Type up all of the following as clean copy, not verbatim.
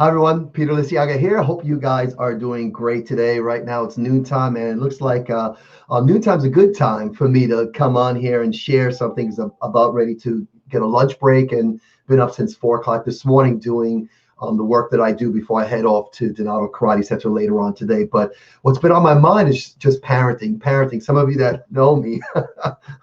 Hi everyone, Peter Liciaga here. Hope you guys are doing great today. Right now it's noontime, and it looks like noontime's a good time for me to come on here and share something. 'Cause I'm about ready to get a lunch break and been up since 4 o'clock this morning doing the work that I do before I head off to Donato Karate Center later on today. But what's been on my mind is just parenting. Parenting. Some of you that know me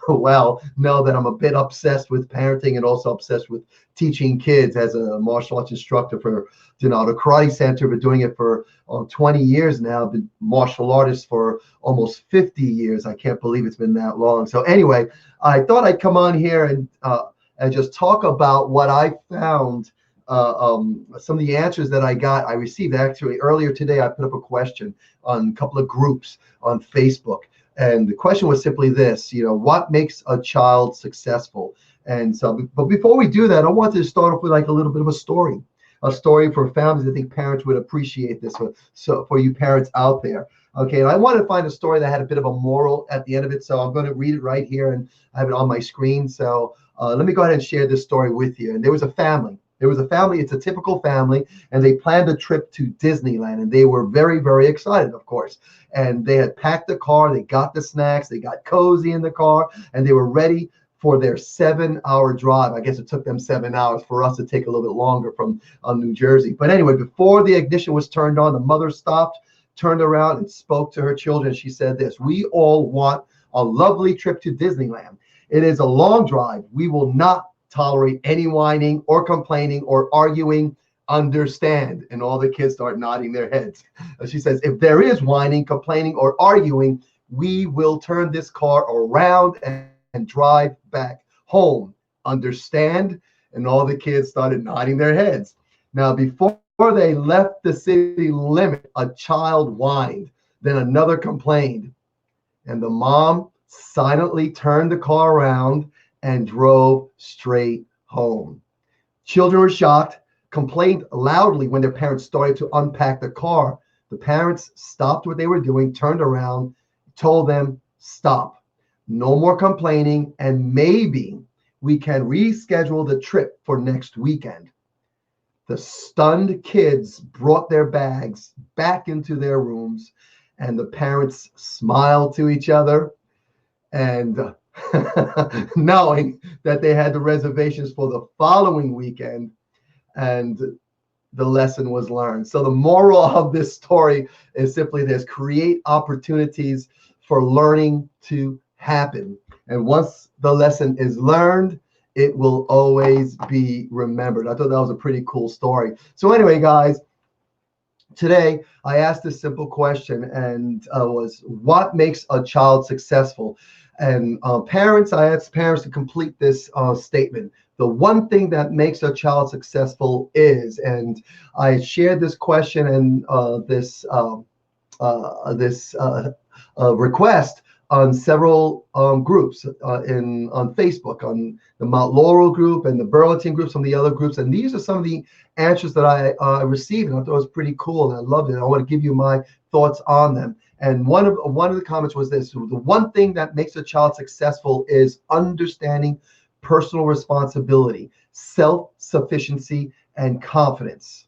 well know that I'm a bit obsessed with parenting and also obsessed with teaching kids as a martial arts instructor for Donato Karate Center. Been doing it for 20 years now. Been martial artist for almost 50 years. I can't believe it's been that long. So anyway, I thought I'd come on here and just talk about what I found. Some of the answers that I received actually earlier today. I put up a question on a couple of groups on Facebook, and the question was simply this: what makes a child successful? And so, but before we do that, I wanted to start off with like a little bit of a story for families. I think parents would appreciate this. So for you parents out there, okay. And I wanted to find a story that had a bit of a moral at the end of it. So I'm going to read it right here, and I have it on my screen. So let me go ahead and share this story with you. And there was a family. It's a typical family, and they planned a trip to Disneyland, and they were very, very excited, of course. And they had packed the car, they got the snacks, they got cozy in the car, and they were ready for their 7-hour drive. I guess it took them 7 hours. For us to take a little bit longer from New Jersey. But anyway, before the ignition was turned on, the mother stopped, turned around, and spoke to her children. She said this: "We all want a lovely trip to Disneyland. It is a long drive. We will not tolerate any whining or complaining or arguing. Understand?" And all the kids start nodding their heads. She says, "If there is whining, complaining, or arguing, we will turn this car around and drive back home. Understand?" And all the kids started nodding their heads. Now, before they left the city limit, a child whined. Then another complained. And the mom silently turned the car around and drove straight home. Children were shocked, complained loudly when their parents started to unpack the car. The parents stopped what they were doing, turned around, told them, "Stop. No more complaining, and maybe we can reschedule the trip for next weekend." The stunned kids brought their bags back into their rooms, and the parents smiled to each other and knowing that they had the reservations for the following weekend, and the lesson was learned. So the moral of this story is simply this: create opportunities for learning to happen. And once the lesson is learned, it will always be remembered. I thought that was a pretty cool story. So anyway, guys, today I asked this simple question, and was, what makes a child successful? And I asked parents to complete this statement. The one thing that makes a child successful is, and I shared this question and this request on several groups on Facebook, on the Mount Laurel group and the Burlington group, some of the other groups. And these are some of the answers that I received, and I thought it was pretty cool, and I loved it. I want to give you my thoughts on them. And one of the comments was this: the one thing that makes a child successful is understanding personal responsibility, self-sufficiency, and confidence.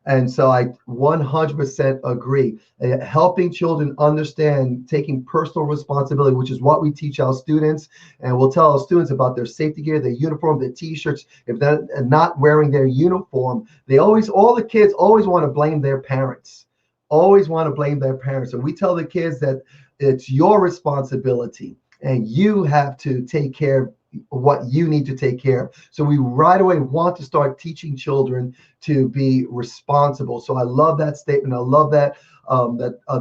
And so I 100% agree. Helping children understand taking personal responsibility, which is what we teach our students. And we'll tell our students about their safety gear, their uniform, their t-shirts. If they're not wearing their uniform, all the kids always want to blame their parents. And we tell the kids that it's your responsibility, and you have to take care of what you need to take care of. So we right away want to start teaching children to be responsible. So I love that statement. I love that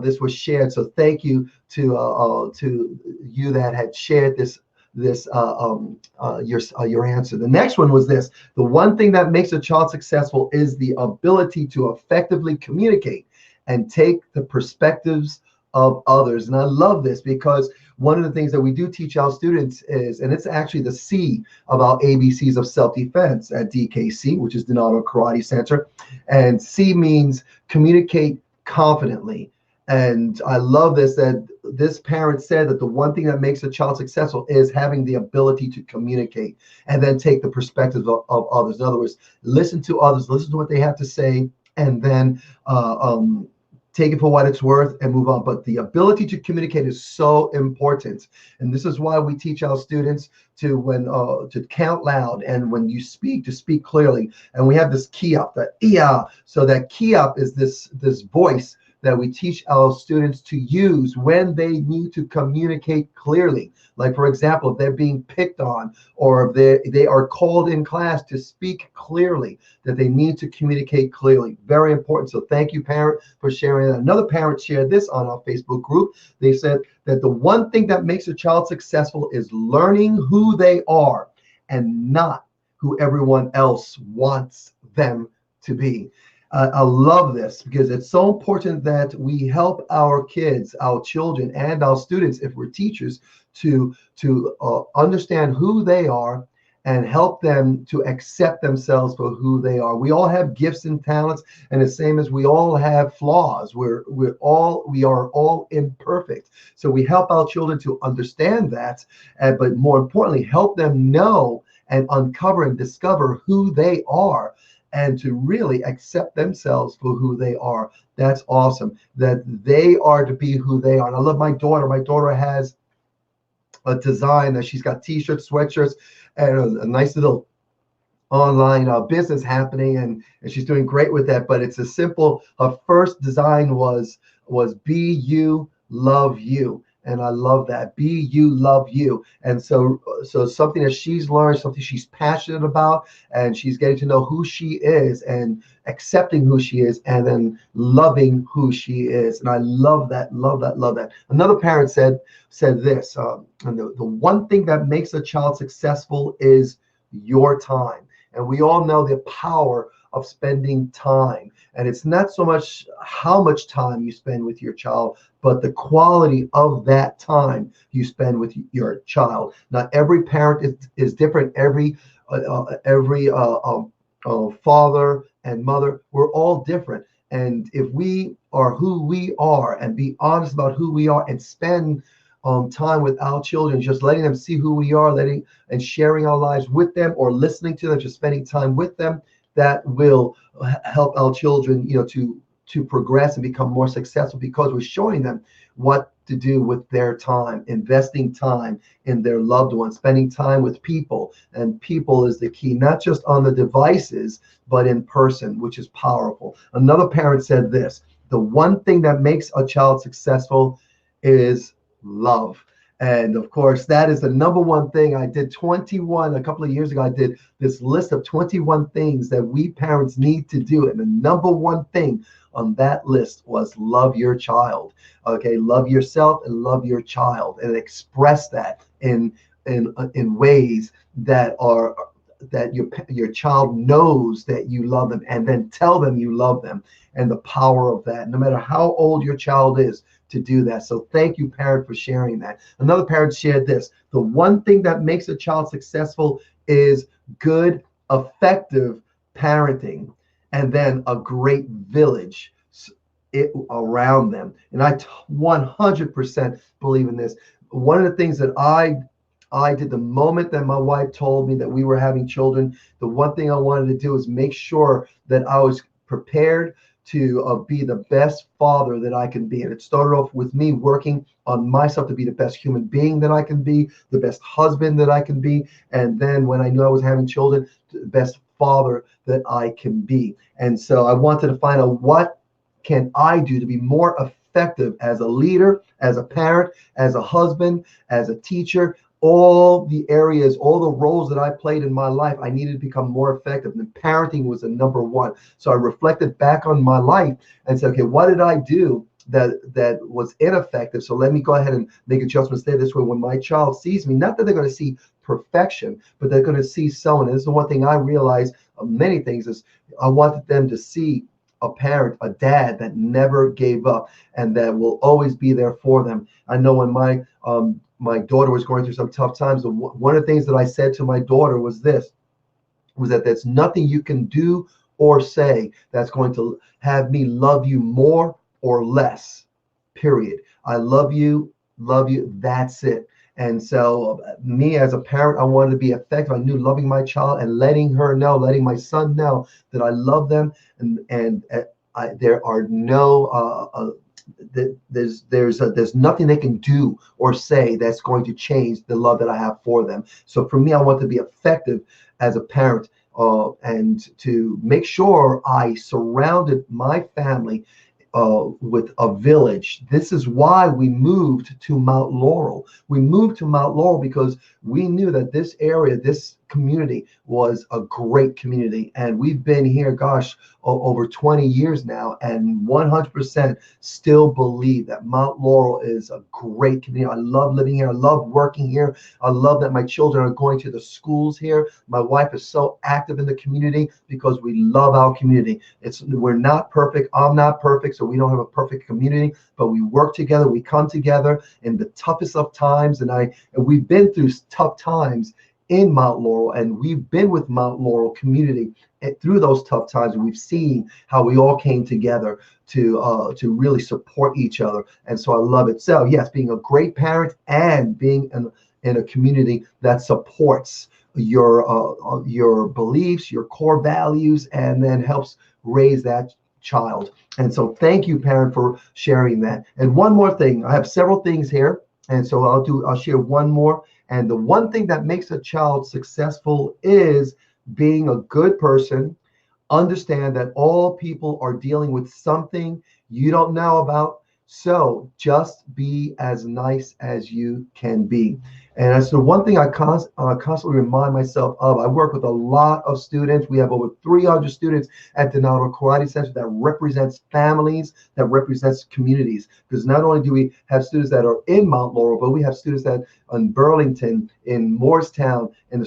this was shared. So thank you to you that had shared your answer. The next one was this: the one thing that makes a child successful is the ability to effectively communicate and take the perspectives of others. And I love this because one of the things that we do teach our students is, and it's actually the C of our ABCs of self-defense at DKC, which is Donato Karate Center. And C means communicate confidently. And I love this, that this parent said that the one thing that makes a child successful is having the ability to communicate and then take the perspectives of others. In other words, listen to others, listen to what they have to say, and then take it for what it's worth and move on. But the ability to communicate is so important, and this is why we teach our students to to count loud, and when you speak, to speak clearly. And we have this key up, that yeah. So that key up is this voice that we teach our students to use when they need to communicate clearly. Like, for example, if they're being picked on, or if they are called in class to speak clearly, that they need to communicate clearly. Very important. So thank you, parent, for sharing that. Another parent shared this on our Facebook group. They said that the one thing that makes a child successful is learning who they are and not who everyone else wants them to be. I love this because it's so important that we help our kids, our children, and our students, if we're teachers, to understand who they are and help them to accept themselves for who they are. We all have gifts and talents, and the same as we all have flaws. We are all imperfect. So we help our children to understand that, but more importantly, help them know and uncover and discover who they are, and to really accept themselves for who they are. That's awesome, that they are to be who they are. And I love my daughter. My daughter has a design that she's got t-shirts, sweatshirts, and a nice little online business happening, and she's doing great with that. But it's a simple, her first design was be you, love you. And I love that. Be you, love you. And so something that she's learned, something she's passionate about, and she's getting to know who she is and accepting who she is, and then loving who she is. And I love that, love that, love that. Another parent said this, and the one thing that makes a child successful is your time. And we all know the power of spending time. And it's not so much how much time you spend with your child, but the quality of that time you spend with your child. Now, every parent is different. Every father and mother, we're all different. And if we are who we are and be honest about who we are and spend time with our children, just letting them see who we are, and sharing our lives with them, or listening to them, just spending time with them, that will help our children, to progress and become more successful, because we're showing them what to do with their time, investing time in their loved ones, spending time with people. And people is the key, not just on the devices, but in person, which is powerful. Another parent said this: the one thing that makes a child successful is love. And of course, that is the number one thing. I did 21 a couple of years ago. I did this list of 21 things that we parents need to do. And the number one thing on that list was love your child. Okay, love yourself and love your child, and express that in ways that your child knows that you love them, and then tell them you love them. And the power of that, no matter how old your child is, to do that. So thank you, parent, for sharing that. Another parent shared this: the one thing that makes a child successful is good, effective parenting, and then a great village around them. And I 100% believe in this. One of the things that I did the moment that my wife told me that we were having children, the one thing I wanted to do is make sure that I was prepared to be the best father that I can be. And it started off with me working on myself to be the best human being that I can be, the best husband that I can be. And then when I knew I was having children, the best father that I can be. And so I wanted to find out, what can I do to be more effective as a leader, as a parent, as a husband, as a teacher. All the areas, all the roles that I played in my life, I needed to become more effective. And parenting was the number one. So I reflected back on my life and said, okay, what did I do that was ineffective? So let me go ahead and make adjustments there. This way, when my child sees me, not that they're going to see perfection, but they're going to see someone. And this is the one thing I realized of many things, is I wanted them to see a parent, a dad that never gave up and that will always be there for them. I know when my daughter was going through some tough times, one of the things that I said to my daughter was that there's nothing you can do or say that's going to have me love you more or less, period. I love you, that's it. And so me as a parent, I wanted to be effective. I knew loving my child and letting her know, letting my son know that I love them, and there are no there's nothing they can do or say that's going to change the love that I have for them. So for me, I want to be effective as a parent, and to make sure I surrounded my family with a village. This is why we moved to Mount Laurel. We moved to Mount Laurel because we knew that this area, this community, was a great community. And we've been here, gosh, over 20 years now, and 100% still believe that Mount Laurel is a great community. I love living here. I love working here. I love that my children are going to the schools here. My wife is so active in the community because we love our community. We're not perfect. I'm not perfect, so we don't have a perfect community, but we work together. We come together in the toughest of times, and we've been through tough times in Mount Laurel, and we've been with Mount Laurel community through those tough times, and we've seen how we all came together to really support each other. And so I love it. So yes, being a great parent and being in a community that supports your beliefs, your core values, and then helps raise that child. And so thank you, parent, for sharing that. And one more thing, I have several things here, and so I'll share one more. And the one thing that makes a child successful is being a good person. Understand that all people are dealing with something you don't know about. So just be as nice as you can be. And that's the one thing I constantly remind myself of. I work with a lot of students. We have over 300 students at the Laurel Karate Center that represents families, that represents communities. Because not only do we have students that are in Mount Laurel, but we have students that in Burlington, in Morristown, in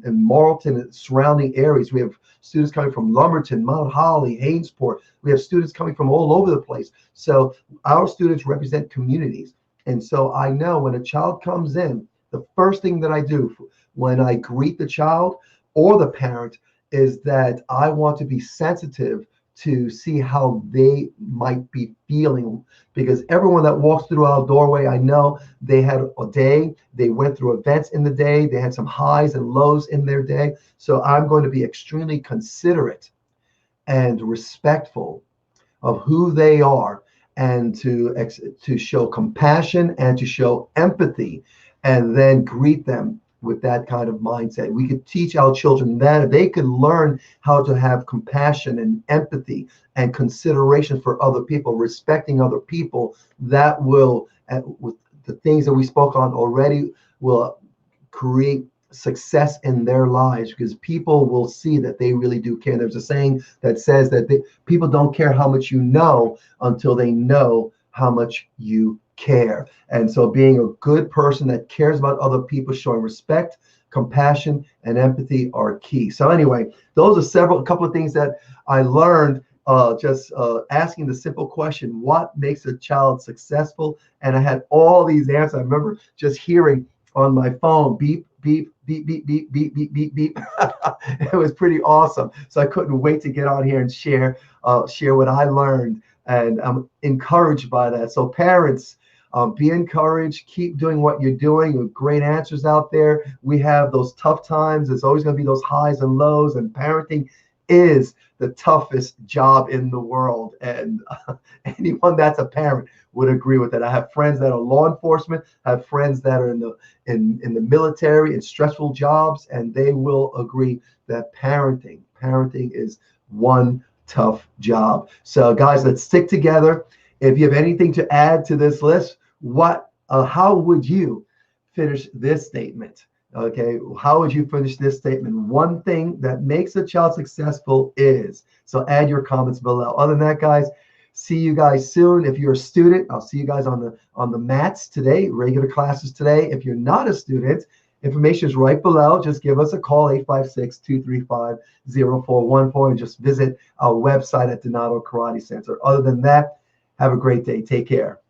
Marlton, and surrounding areas. We have students coming from Lumberton, Mount Holly, Hainesport. We have students coming from all over the place. So our students represent communities. And so I know when a child comes in, the first thing that I do when I greet the child or the parent is that I want to be sensitive to see how they might be feeling, because everyone that walks through our doorway, I know they had a day, they went through events in the day, they had some highs and lows in their day. So I'm going to be extremely considerate and respectful of who they are, and to show compassion and to show empathy, and then greet them with that kind of mindset. We could teach our children that if they can learn how to have compassion and empathy and consideration for other people, respecting other people, that will, with the things that we spoke on already, will create success in their lives, because people will see that they really do care. There's a saying that says that people don't care how much you know until they know how much you care. And so being a good person that cares about other people, showing respect, compassion, and empathy are key. So anyway, those are a couple of things that I learned just asking the simple question, what makes a child successful? And I had all these answers. I remember just hearing on my phone, beep, beep, beep, beep, beep, beep, beep, beep, beep. It was pretty awesome. So I couldn't wait to get on here and share what I learned. And I'm encouraged by that. So parents, be encouraged. Keep doing what you're doing with great answers out there. We have those tough times. There's always going to be those highs and lows. And parenting is the toughest job in the world. And anyone that's a parent would agree with that. I have friends that are law enforcement. I have friends that are in the military, in stressful jobs, and they will agree that parenting is one tough job. So guys, let's stick together. If you have anything to add to this list, how would you finish this statement? Okay, how would you finish this statement? One thing that makes a child successful is. So add your comments below. Other than that, guys, see you guys soon. If you're a student, I'll see you guys on the mats today, regular classes today. If you're not a student, information is right below. Just give us a call, 856-235-0414, and just visit our website at Donato Karate Center. Other than that, have a great day. Take care.